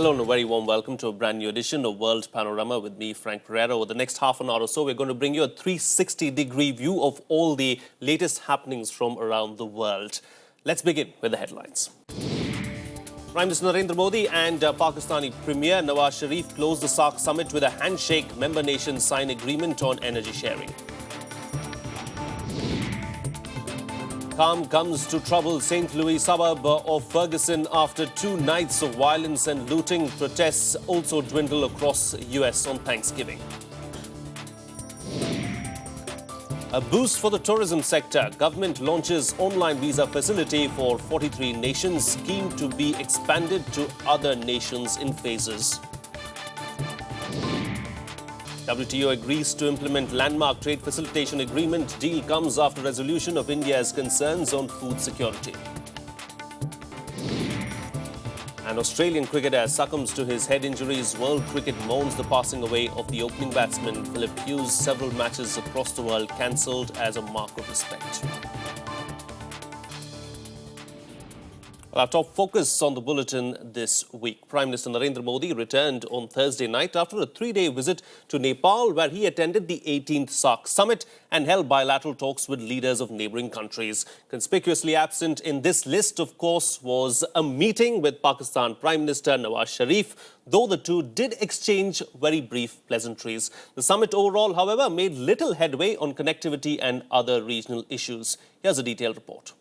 Hello and a very warm welcome to a brand new edition of World Panorama with me, Frank Pereira. Over the next half an hour or so, we're going to bring you a 360-degree view of all the latest happenings from around the world. Let's begin with the headlines. Prime Minister Narendra Modi and Pakistani Premier Nawaz Sharif closed the SAARC summit with a handshake. Member nations sign agreement on energy sharing. Calm comes to troubled St. Louis suburb of Ferguson after 2 nights of violence and looting. Protests also dwindle across the US on Thanksgiving. A boost for the tourism sector. Government launches online visa facility for 43 nations. Scheme to be expanded to other nations in phases. WTO agrees to implement landmark trade facilitation agreement. Deal comes after resolution of India's concerns on food security. An Australian cricketer succumbs to his head injuries. World cricket mourns the passing away of the opening batsman Philip Hughes. Several matches across the world cancelled as a mark of respect. Our top focus on the bulletin this week. Prime Minister Narendra Modi returned on Thursday night after a 3-day visit to Nepal, where he attended the 18th SAARC summit and held bilateral talks with leaders of neighbouring countries. Conspicuously absent in this list, of course, was a meeting with Pakistan Prime Minister Nawaz Sharif, though the two did exchange very brief pleasantries. The summit overall, however, made little headway on connectivity and other regional issues. Here's a detailed report.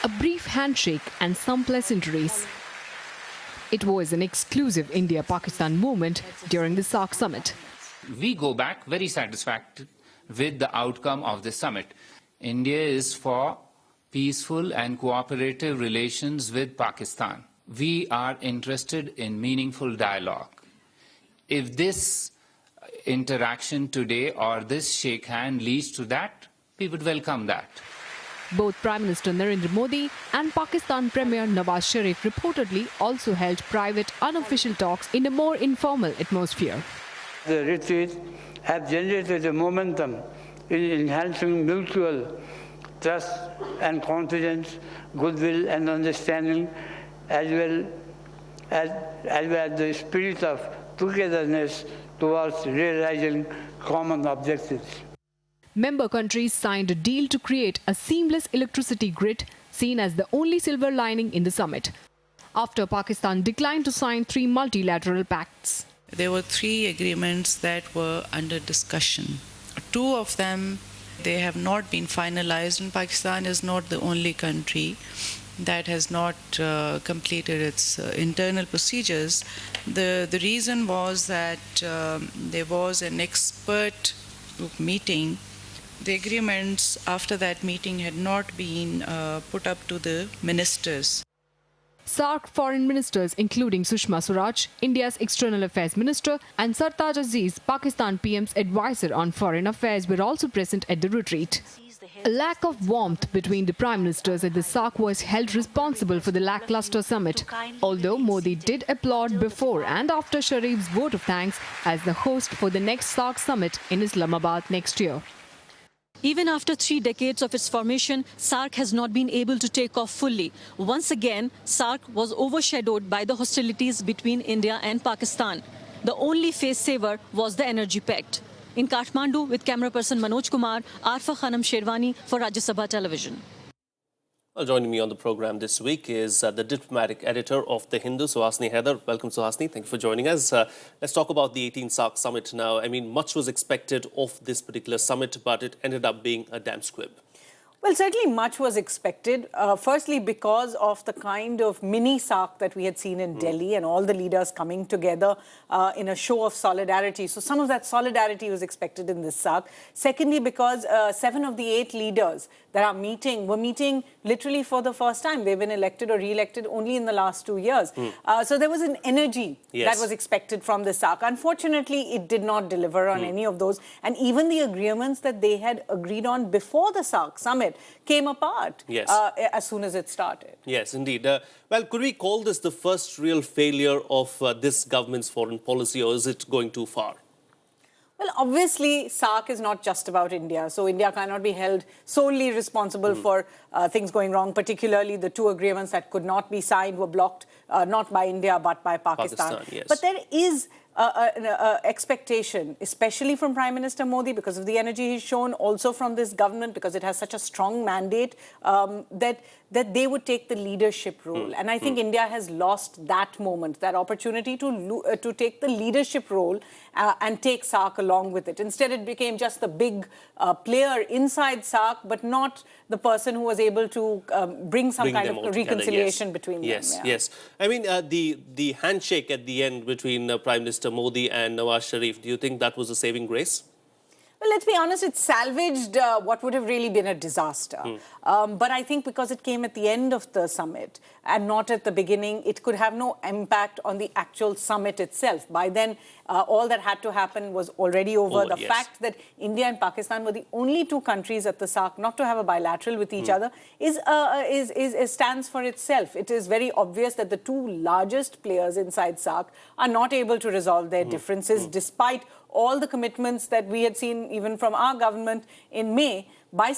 A brief handshake and some pleasantries. It was an exclusive India-Pakistan moment during the SAARC summit. We go back very satisfied with the outcome of the summit. India is for peaceful and cooperative relations with Pakistan. We are interested in meaningful dialogue. If this interaction today or this shake hand leads to that, we would welcome that. Both Prime Minister Narendra Modi and Pakistan Premier Nawaz Sharif reportedly also held private, unofficial talks in a more informal atmosphere. The retreat has generated a momentum in enhancing mutual trust and confidence, goodwill and understanding, as well as the spirit of togetherness towards realizing common objectives. Member countries signed a deal to create a seamless electricity grid, seen as the only silver lining in the summit, after Pakistan declined to sign 3 multilateral pacts. There were 3 agreements that were under discussion. 2 of them, they have not been finalized, and Pakistan is not the only country that has not completed its internal procedures. The reason was that there was an expert group meeting. The agreements after that meeting had not been put up to the ministers. SAARC foreign ministers, including Sushma Swaraj, India's External Affairs Minister, and Sartaj Aziz, Pakistan PM's advisor on foreign affairs, were also present at the retreat. A lack of warmth between the prime ministers at the SAARC was held responsible for the lackluster summit, although Modi did applaud before and after Sharif's vote of thanks as the host for the next SAARC summit in Islamabad next year. Even after 3 decades of its formation, SAARC has not been able to take off fully. Once again, SAARC was overshadowed by the hostilities between India and Pakistan. The only face saver was the Energy Pact. In Kathmandu, with camera person Manoj Kumar, Arfa Khanam Sherwani for Rajya Sabha Television. Well, joining me on the program this week is the diplomatic editor of The Hindu, Suhasini Haidar. Welcome, Suhasini. Thank you for joining us. Let's talk about the 18th SAARC summit now. I mean, much was expected of this particular summit, but it ended up being a damn squib. Well, certainly much was expected, firstly because of the kind of mini SAARC that we had seen in Delhi and all the leaders coming together in a show of solidarity. So some of that solidarity was expected in this SAARC. Secondly, because 7 of the 8 leaders that are meeting were meeting literally for the first time. They've been elected or re-elected only in the last 2 years. So there was an energy that was expected from the SAARC. Unfortunately, it did not deliver on any of those. And even the agreements that they had agreed on before the SAARC summit came apart as soon as it started. Yes, indeed. Well, could we call this the first real failure of this government's foreign policy, or is it going too far? Well, obviously, SAARC is not just about India. So India cannot be held solely responsible for things going wrong, particularly the two agreements that could not be signed were blocked, not by India, but by Pakistan. Yes. But there is an expectation, especially from Prime Minister Modi, because of the energy he's shown, also from this government, because it has such a strong mandate, that they would take the leadership role. And I think India has lost that moment, that opportunity to take the leadership role and take SAARC along with it. Instead, it became just the big player inside SAARC, but not the person who was able to bring some kind of reconciliation between them. Yes. I mean, the handshake at the end between Prime Minister Modi and Nawaz Sharif, do you think that was a saving grace? Well, let's be honest, it salvaged what would have really been a disaster. But I think because it came at the end of the summit and not at the beginning, it could have no impact on the actual summit itself. By then, all that had to happen was already over. The fact that India and Pakistan were the only two countries at the SAARC not to have a bilateral with each other stands for itself. It is very obvious that the two largest players inside SAARC are not able to resolve their differences, despite all the commitments that we had seen even from our government in May. By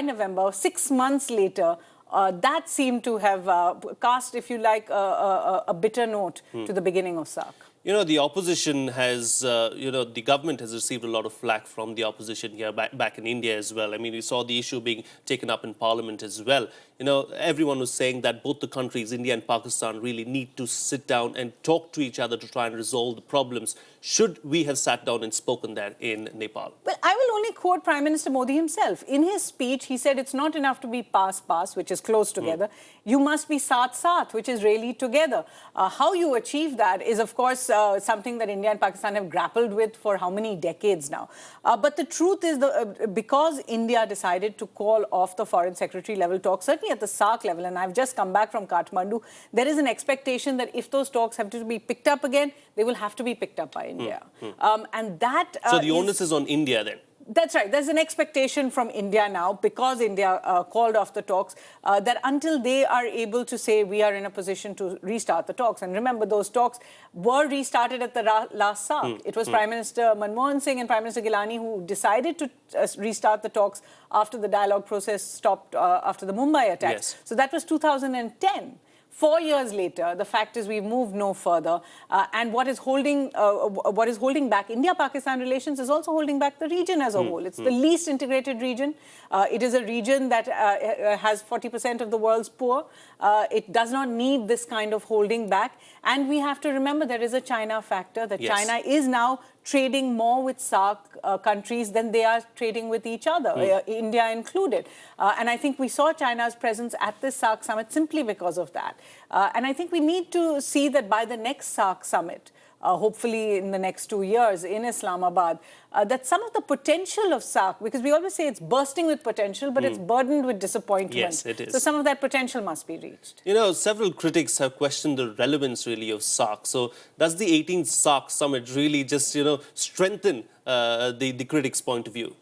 November, 6 months later, that seemed to have cast, if you like, a bitter note to the beginning of SAARC. You know, the opposition has, the government has received a lot of flack from the opposition here back in India as well. I mean, we saw the issue being taken up in Parliament as well. You know, everyone was saying that both the countries, India and Pakistan, really need to sit down and talk to each other to try and resolve the problems. Should we have sat down and spoken there in Nepal? Well, I will only quote Prime Minister Modi himself. In his speech, he said it's not enough to be pass, which is close together. You must be saath, which is really together. How you achieve that is, of course, something that India and Pakistan have grappled with for how many decades now. But the truth is, because India decided to call off the Foreign Secretary level talks, certainly at the SAARC level, and I've just come back from Kathmandu, there is an expectation that if those talks have to be picked up again, they will have to be picked up by India. And that so the onus is on India then? That's right. There's an expectation from India now, because India called off the talks, that until they are able to say we are in a position to restart the talks. And remember, those talks were restarted at the last SAARC. It was Prime Minister Manmohan Singh and Prime Minister Gilani who decided to restart the talks after the dialogue process stopped after the Mumbai attacks. So that was 2010. 4 years later, the fact is we've moved no further. And what is holding back India-Pakistan relations is also holding back the region as a whole. It's the least integrated region. It is a region that has 40% of the world's poor. It does not need this kind of holding back. And we have to remember there is a China factor, that China is now trading more with SAARC countries than they are trading with each other, India included. And I think we saw China's presence at this SAARC summit simply because of that. And I think we need to see that by the next SAARC summit, hopefully in the next 2 years in Islamabad, that some of the potential of SAARC, because we always say it's bursting with potential, but it's burdened with disappointment. Yes, it is. So some of that potential must be reached. You know, several critics have questioned the relevance really of SAARC. So does the 18th SAARC summit really just, strengthen the critics' point of view?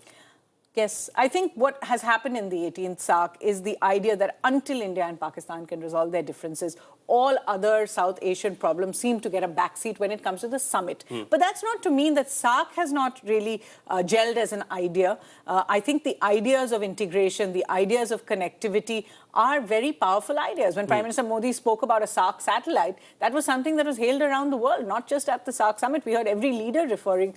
Yes, I think what has happened in the 18th SAARC is the idea that until India and Pakistan can resolve their differences, all other South Asian problems seem to get a backseat when it comes to the summit. But that's not to mean that SAARC has not really gelled as an idea. I think the ideas of integration, the ideas of connectivity are very powerful ideas. When Prime Minister Modi spoke about a SAARC satellite, that was something that was hailed around the world, not just at the SAARC summit. We heard every leader referring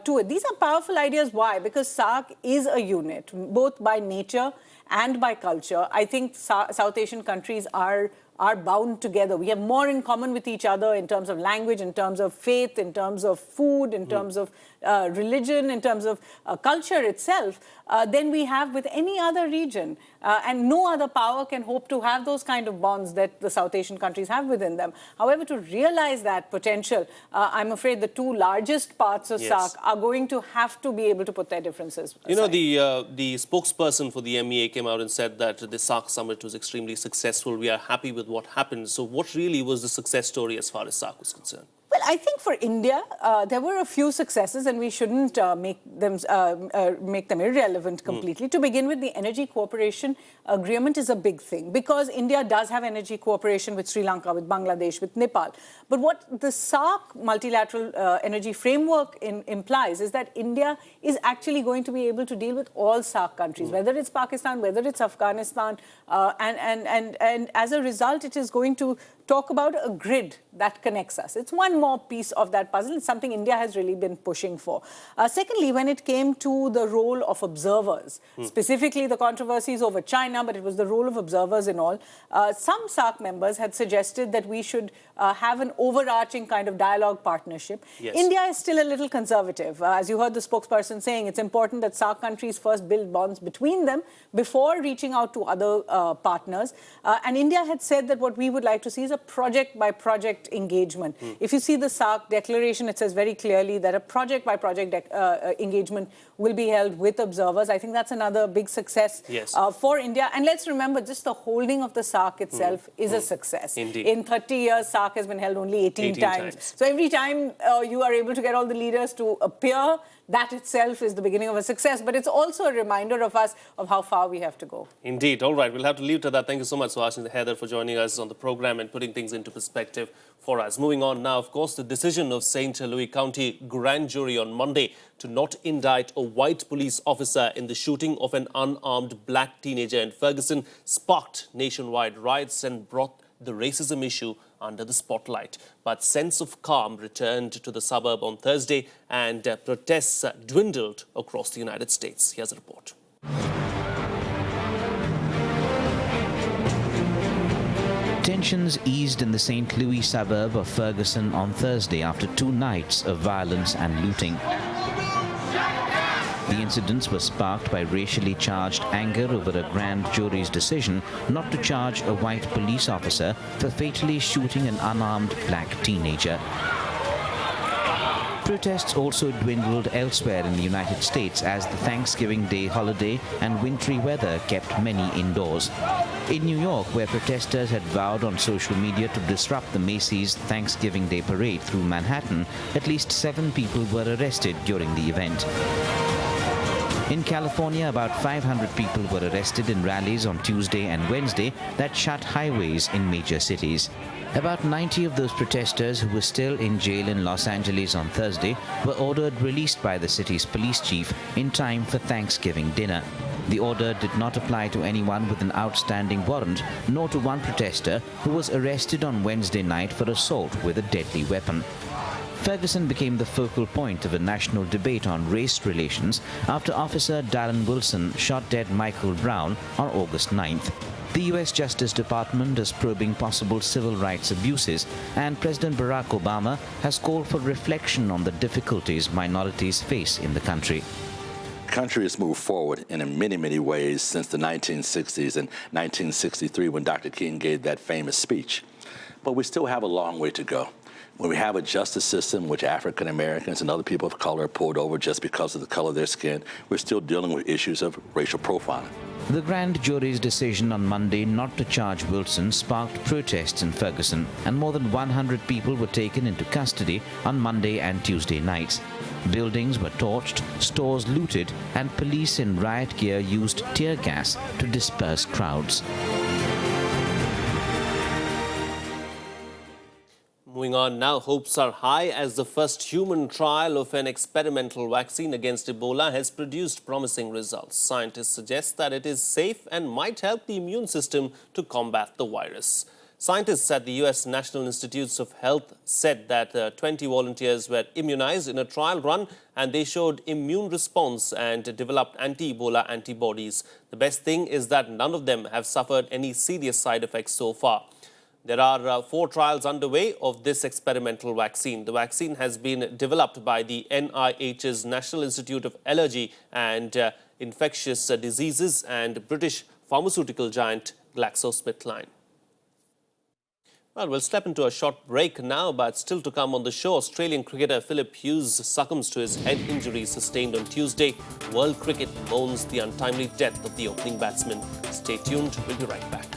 to it. These are powerful ideas. Why? Because SAARC is a unit, both by nature and by culture. I think South Asian countries are bound together. We have more in common with each other in terms of language, in terms of faith, in terms of food, in terms of religion, in terms of culture itself, than we have with any other region. And no other power can hope to have those kind of bonds that the South Asian countries have within them. However, to realize that potential, I'm afraid the two largest parts of SAARC are going to have to be able to put their differences aside. You know, the spokesperson for the MEA came out and said that the SAARC summit was extremely successful. We are happy with what happened. So what really was the success story as far as SAARC was concerned? Well, I think for India, there were a few successes, and we shouldn't make them irrelevant completely. To begin with, the Energy Cooperation Agreement is a big thing because India does have energy cooperation with Sri Lanka, with Bangladesh, with Nepal. But what the SAARC multilateral energy framework implies is that India is actually going to be able to deal with all SAARC countries, whether it's Pakistan, whether it's Afghanistan, and as a result, it is going to talk about a grid that connects us. It's one more piece of that puzzle. It's something India has really been pushing for. Secondly, when it came to the role of observers, specifically the controversies over China, but it was the role of observers in all, some SAARC members had suggested that we should have an overarching kind of dialogue partnership. Yes. India is still a little conservative. As you heard the spokesperson saying, it's important that SAARC countries first build bonds between them before reaching out to other partners. And India had said that what we would like to see is a project-by-project engagement. If you see the SAARC declaration, it says very clearly that a project-by-project engagement will be held with observers. I think that's another big success for India. And let's remember, just the holding of the SAARC itself is a success. Indeed. In 30 years, SAARC has been held only 18 times. So every time you are able to get all the leaders to appear, that itself is the beginning of a success. But it's also a reminder of us of how far we have to go. Indeed. All right. We'll have to leave to that. Thank you so much, Suhasini and Haidar, for joining us on the program and putting things into perspective for us. Moving on now, of course, the decision of St. Louis County grand jury on Monday to not indict a white police officer in the shooting of an unarmed black teenager in Ferguson sparked nationwide riots and brought the racism issue under the spotlight. But sense of calm returned to the suburb on Thursday and protests dwindled across the United States. Here's a report. Tensions eased in the St. Louis suburb of Ferguson on Thursday after 2 nights of violence and looting. The incidents were sparked by racially charged anger over a grand jury's decision not to charge a white police officer for fatally shooting an unarmed black teenager. Protests also dwindled elsewhere in the United States as the Thanksgiving Day holiday and wintry weather kept many indoors. In New York, where protesters had vowed on social media to disrupt the Macy's Thanksgiving Day parade through Manhattan, at least 7 people were arrested during the event. In California, about 500 people were arrested in rallies on Tuesday and Wednesday that shut highways in major cities. About 90 of those protesters who were still in jail in Los Angeles on Thursday were ordered released by the city's police chief in time for Thanksgiving dinner. The order did not apply to anyone with an outstanding warrant, nor to one protester who was arrested on Wednesday night for assault with a deadly weapon. Ferguson became the focal point of a national debate on race relations after Officer Darren Wilson shot dead Michael Brown on August 9th. The U.S. Justice Department is probing possible civil rights abuses, and President Barack Obama has called for reflection on the difficulties minorities face in the country. The country has moved forward in many, many ways since the 1960s and 1963 when Dr. King gave that famous speech. But we still have a long way to go. When we have a justice system which African Americans and other people of color are pulled over just because of the color of their skin, we're still dealing with issues of racial profiling. The grand jury's decision on Monday not to charge Wilson sparked protests in Ferguson, and more than 100 people were taken into custody on Monday and Tuesday nights. Buildings were torched, stores looted, and police in riot gear used tear gas to disperse crowds. Moving on now, hopes are high as the first human trial of an experimental vaccine against Ebola has produced promising results. Scientists suggest that it is safe and might help the immune system to combat the virus. Scientists at the U.S. National Institutes of Health said that 20 volunteers were immunized in a trial run and they showed immune response and developed anti-Ebola antibodies. The best thing is that none of them have suffered any serious side effects so far. There are 4 trials underway of this experimental vaccine. The vaccine has been developed by the NIH's National Institute of Allergy and Infectious Diseases and British pharmaceutical giant GlaxoSmithKline. Well, we'll step into a short break now, but still to come on the show, Australian cricketer Philip Hughes succumbs to his head injury sustained on Tuesday. World cricket mourns the untimely death of the opening batsman. Stay tuned, we'll be right back.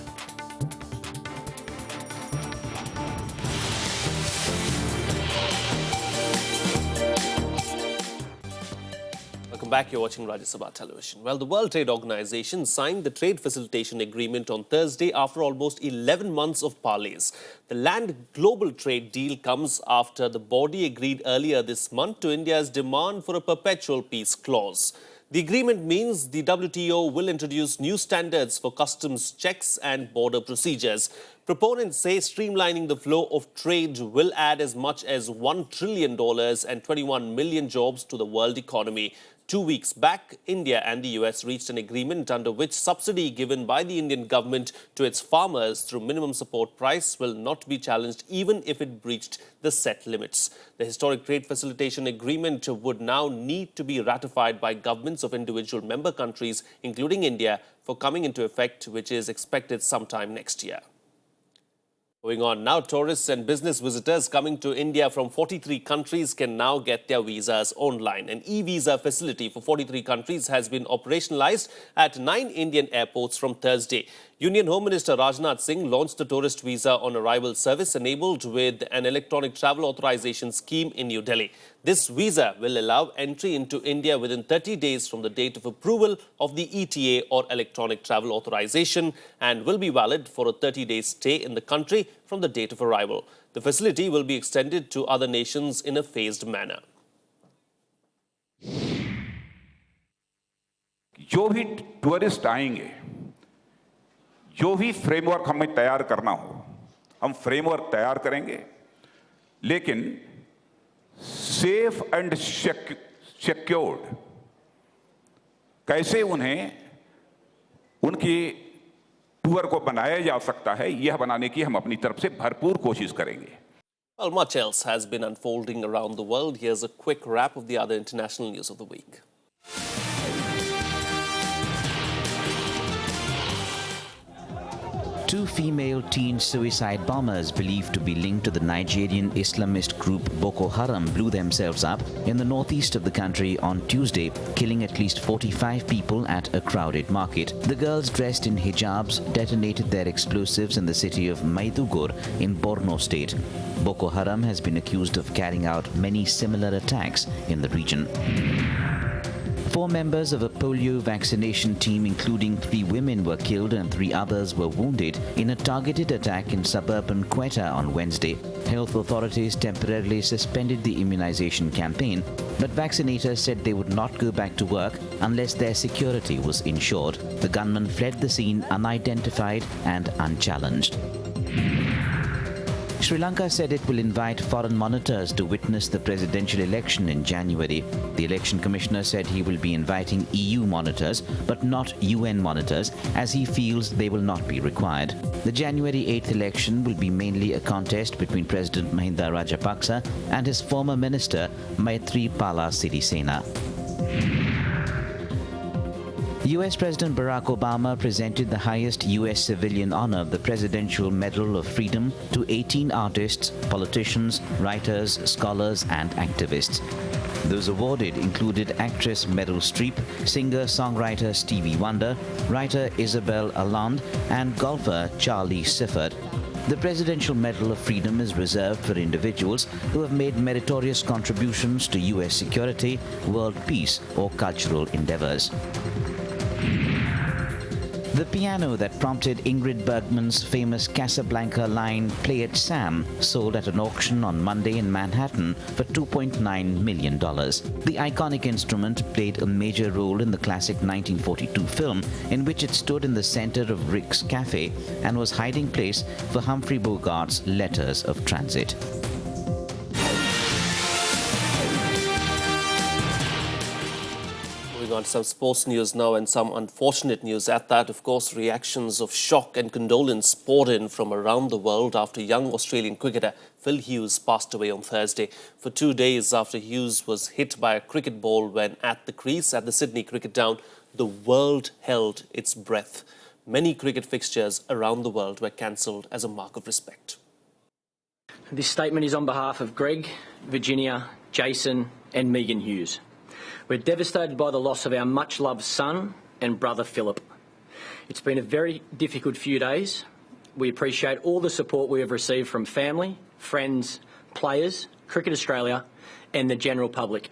Welcome back. You're watching Rajya Sabha Television. Well, the World Trade Organization signed the Trade Facilitation Agreement on Thursday after almost 11 months of parleys. The land global trade deal comes after the body agreed earlier this month to India's demand for a perpetual peace clause. The agreement means the WTO will introduce new standards for customs checks and border procedures. Proponents say streamlining the flow of trade will add as much as $1 trillion and 21 million jobs to the world economy. 2 weeks back, India and the US reached an agreement under which subsidy given by the Indian government to its farmers through minimum support price will not be challenged even if it breached the set limits. The historic trade facilitation agreement would now need to be ratified by governments of individual member countries, including India, for coming into effect, which is expected sometime next year. Going on now, tourists and business visitors coming to India from 43 countries can now get their visas online. An e-visa facility for 43 countries has been operationalized at 9 Indian airports from Thursday. Union Home Minister Rajnath Singh launched the tourist visa on arrival service enabled with an electronic travel authorization scheme in New Delhi. This visa will allow entry into India within 30 days from the date of approval of the ETA or electronic travel authorization and will be valid for a 30-day stay in the country from the date of arrival. The facility will be extended to other nations in a phased manner. जो भी tourist आएंगे, जो भी framework हमें तैयार करना हो, हम फ्रेमवर्क तैयार करेंगे, लेकिन सेफ एंड सिक्योर्ड कैसे उन्हें उनकी टूर को बनाया जा सकता है, यह बनाने की हम अपनी तरफ से भरपूर कोशिश करेंगे. Well, much else has been unfolding around the world. Here's a quick wrap of the other international news of the week. Two female teen suicide bombers believed to be linked to the Nigerian Islamist group Boko Haram blew themselves up in the northeast of the country on Tuesday, killing at least 45 people at a crowded market. The girls dressed in hijabs detonated their explosives in the city of Maiduguri in Borno state. Boko Haram has been accused of carrying out many similar attacks in the region. 4 members of a polio vaccination team, including 3 women, were killed and 3 others were wounded in a targeted attack in suburban Quetta on Wednesday. Health authorities temporarily suspended the immunization campaign, but vaccinators said they would not go back to work unless their security was ensured. The gunman fled the scene unidentified and unchallenged. Sri Lanka said it will invite foreign monitors to witness the presidential election in January. The election commissioner said he will be inviting EU monitors but not UN monitors, as he feels they will not be required. The January 8th election will be mainly a contest between President Haidar Rajapaksa and his former minister Maithripala Sirisena. US President Barack Obama presented the highest US civilian honor, the Presidential Medal of Freedom, to 18 artists, politicians, writers, scholars, and activists. Those awarded included actress Meryl Streep, singer-songwriter Stevie Wonder, writer Isabel Allende, and golfer Charlie Sifford. The Presidential Medal of Freedom is reserved for individuals who have made meritorious contributions to US security, world peace, or cultural endeavors. The piano that prompted Ingrid Bergman's famous Casablanca line "Play It Sam" sold at an auction on Monday in Manhattan for $2.9 million. The iconic instrument played a major role in the classic 1942 film, in which it stood in the center of Rick's Cafe and was hiding place for Humphrey Bogart's Letters of Transit. On some sports news now, and some unfortunate news at that. Of course, reactions of shock and condolence poured in from around the world after young Australian cricketer Phil Hughes passed away on Thursday. For 2 days after Hughes was hit by a cricket ball when at the crease at the Sydney Cricket Ground, the world held its breath. Many cricket fixtures around the world were cancelled as a mark of respect. This statement is on behalf of Greg, Virginia, Jason and Megan Hughes. We're devastated by the loss of our much-loved son and brother Philip. It's been a very difficult few days. We appreciate all the support we have received from family, friends, players, Cricket Australia and the general public.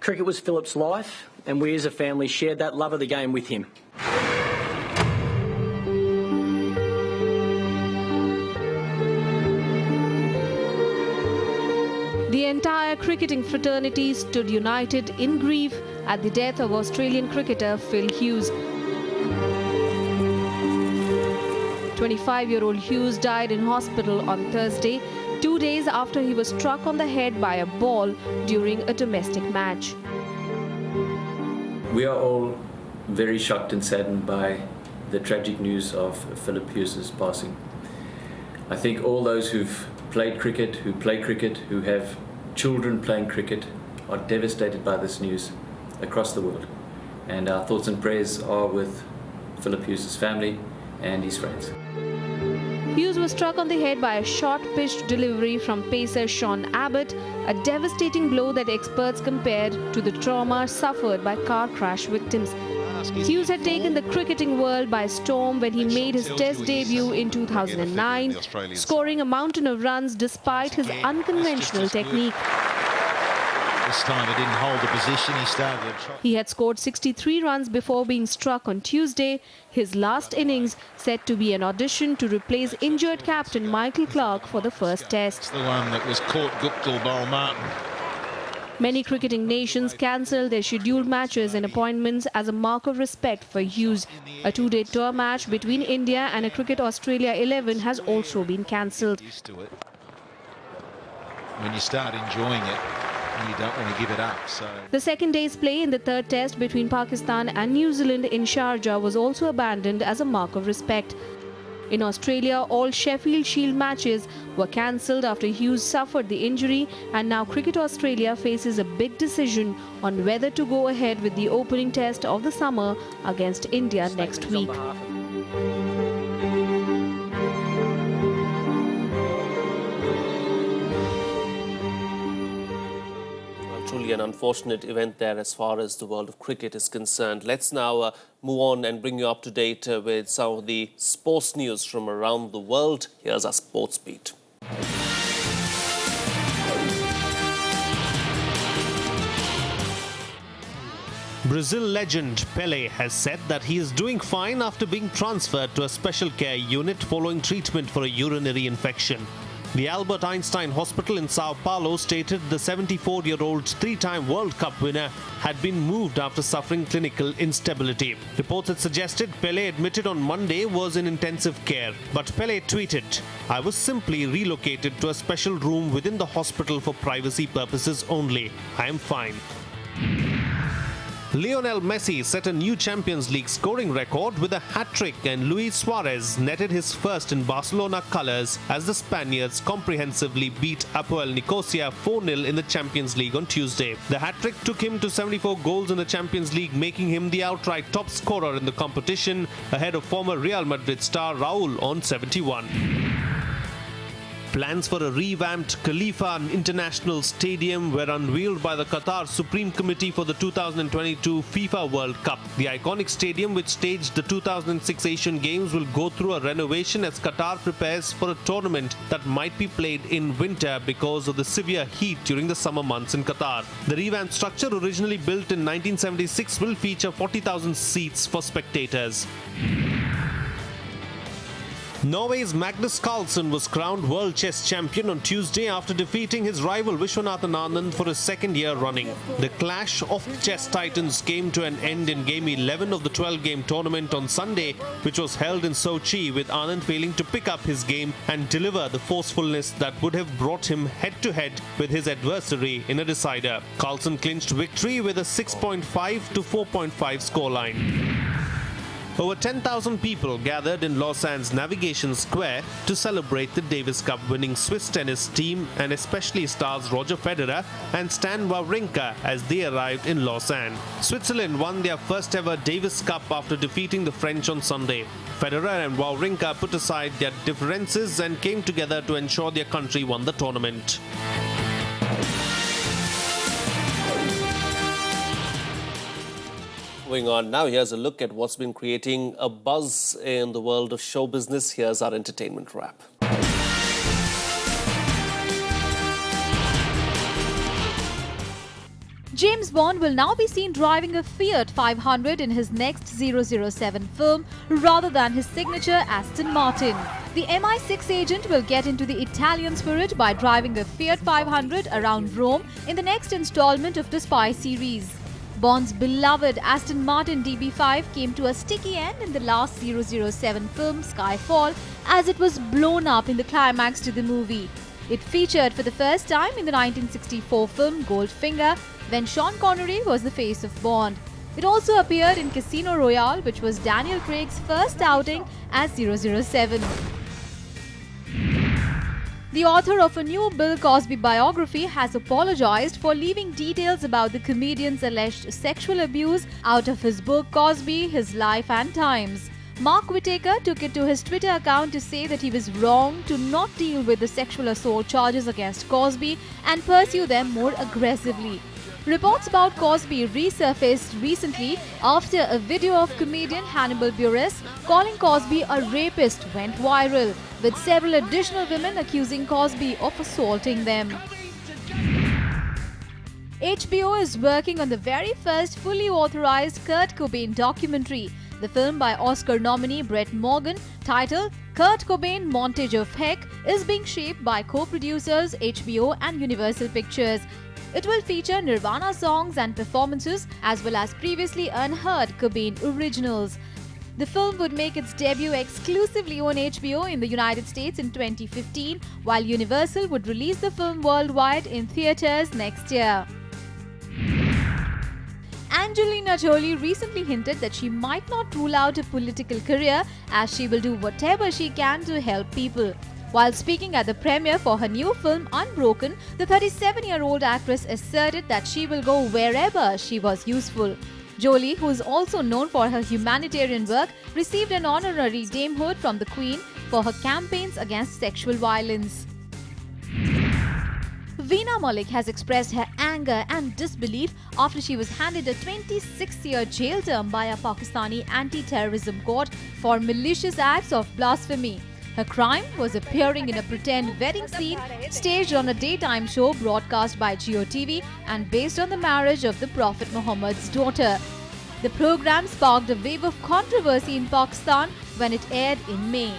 Cricket was Philip's life, and we as a family shared that love of the game with him. The entire cricketing fraternity stood united in grief at the death of Australian cricketer Phil Hughes. 25-year-old Hughes died in hospital on Thursday, 2 days after he was struck on the head by a ball during a domestic match. We are all very shocked and saddened by the tragic news of Philip Hughes' passing. I think all those who've played cricket, who play cricket, who have children playing cricket, are devastated by this news across the world. And our thoughts and prayers are with Philip Hughes' family and his friends. Hughes was struck on the head by a short-pitched delivery from pacer Sean Abbott, a devastating blow that experts compared to the trauma suffered by car crash victims. Hughes had taken the cricketing world by storm when he made his Test debut in 2009, scoring a mountain of runs despite his unconventional technique. This time he didn't hold the position, he started. He had scored 63 runs before being struck on Tuesday, his last innings set to be an audition to replace injured captain Michael Clarke for the first Test. The one that was caught Guptill Bowle Martin. Many cricketing nations cancelled their scheduled matches and appointments as a mark of respect for Hughes. A two-day tour match between India and a Cricket Australia 11 has also been cancelled. When you start enjoying it, you don't want to give it up. So the second day's play in the third Test between Pakistan and New Zealand in Sharjah was also abandoned as a mark of respect. In Australia, all Sheffield Shield matches were cancelled after Hughes suffered the injury, and now Cricket Australia faces a big decision on whether to go ahead with the opening Test of the summer against India next week. Truly an unfortunate event there as far as the world of cricket is concerned. Let's now move on and bring you up to date with some of the sports news from around the world. Here's our sports beat. Brazil legend Pelé has said that he is doing fine after being transferred to a special care unit following treatment for a urinary infection. The Albert Einstein Hospital in Sao Paulo stated the 74-year-old three-time World Cup winner had been moved after suffering clinical instability. Reports had suggested Pelé, admitted on Monday, was in intensive care. But Pelé tweeted, "I was simply relocated to a special room within the hospital for privacy purposes only. I am fine." Lionel Messi set a new Champions League scoring record with a hat-trick, and Luis Suarez netted his first in Barcelona colours as the Spaniards comprehensively beat Apoel Nicosia 4-0 in the Champions League on Tuesday. The hat-trick took him to 74 goals in the Champions League, making him the outright top scorer in the competition, ahead of former Real Madrid star Raul on 71. Plans for a revamped Khalifa International Stadium were unveiled by the Qatar Supreme Committee for the 2022 FIFA World Cup. The iconic stadium, which staged the 2006 Asian Games, will go through a renovation as Qatar prepares for a tournament that might be played in winter because of the severe heat during the summer months in Qatar. The revamped structure, originally built in 1976, will feature 40,000 seats for spectators. Norway's Magnus Carlsen was crowned World Chess Champion on Tuesday after defeating his rival Vishwanathan Anand for a second year running. The clash of chess titans came to an end in Game 11 of the 12-game tournament on Sunday, which was held in Sochi, with Anand failing to pick up his game and deliver the forcefulness that would have brought him head-to-head with his adversary in a decider. Carlsen clinched victory with a 6.5 to 4.5 scoreline. Over 10,000 people gathered in Lausanne's Navigation Square to celebrate the Davis Cup winning Swiss tennis team, and especially stars Roger Federer and Stan Wawrinka as they arrived in Lausanne. Switzerland won their first ever Davis Cup after defeating the French on Sunday. Federer and Wawrinka put aside their differences and came together to ensure their country won the tournament. Moving on now, here's a look at what's been creating a buzz in the world of show business. Here's our entertainment wrap. James Bond will now be seen driving a Fiat 500 in his next 007 film rather than his signature Aston Martin. The MI6 agent will get into the Italian spirit by driving a Fiat 500 around Rome in the next installment of the spy series. Bond's beloved Aston Martin DB5 came to a sticky end in the last 007 film Skyfall as it was blown up in the climax to the movie. It featured for the first time in the 1964 film Goldfinger, when Sean Connery was the face of Bond. It also appeared in Casino Royale, which was Daniel Craig's first outing as 007. The author of a new Bill Cosby biography has apologized for leaving details about the comedian's alleged sexual abuse out of his book Cosby, His Life and Times. Mark Whitaker took it to his Twitter account to say that he was wrong to not deal with the sexual assault charges against Cosby and pursue them more aggressively. Reports about Cosby resurfaced recently after a video of comedian Hannibal Buress calling Cosby a rapist went viral, with several additional women accusing Cosby of assaulting them. HBO is working on the very first fully authorized Kurt Cobain documentary. The film by Oscar nominee Brett Morgan, titled Kurt Cobain Montage of Heck, is being shaped by co-producers HBO and Universal Pictures. It will feature Nirvana songs and performances as well as previously unheard Cobain originals. The film would make its debut exclusively on HBO in the United States in 2015, while Universal would release the film worldwide in theaters next year. Angelina Jolie recently hinted that she might not rule out a political career as she will do whatever she can to help people. While speaking at the premiere for her new film Unbroken, the 37-year-old actress asserted that she will go wherever she was useful. Jolie, who is also known for her humanitarian work, received an honorary damehood from the Queen for her campaigns against sexual violence. Veena Malik has expressed her anger and disbelief after she was handed a 26-year jail term by a Pakistani anti-terrorism court for malicious acts of blasphemy. Her crime was appearing in a pretend wedding scene staged on a daytime show broadcast by Jio TV and based on the marriage of the Prophet Muhammad's daughter. The program sparked a wave of controversy in Pakistan when it aired in May.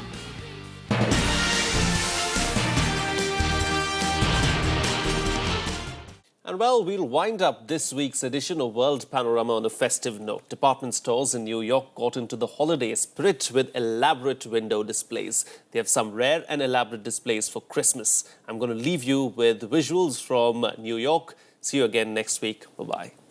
And well, we'll wind up this week's edition of World Panorama on a festive note. Department stores in New York got into the holiday spirit with elaborate window displays. They have some rare and elaborate displays for Christmas. I'm going to leave you with visuals from New York. See you again next week. Bye-bye.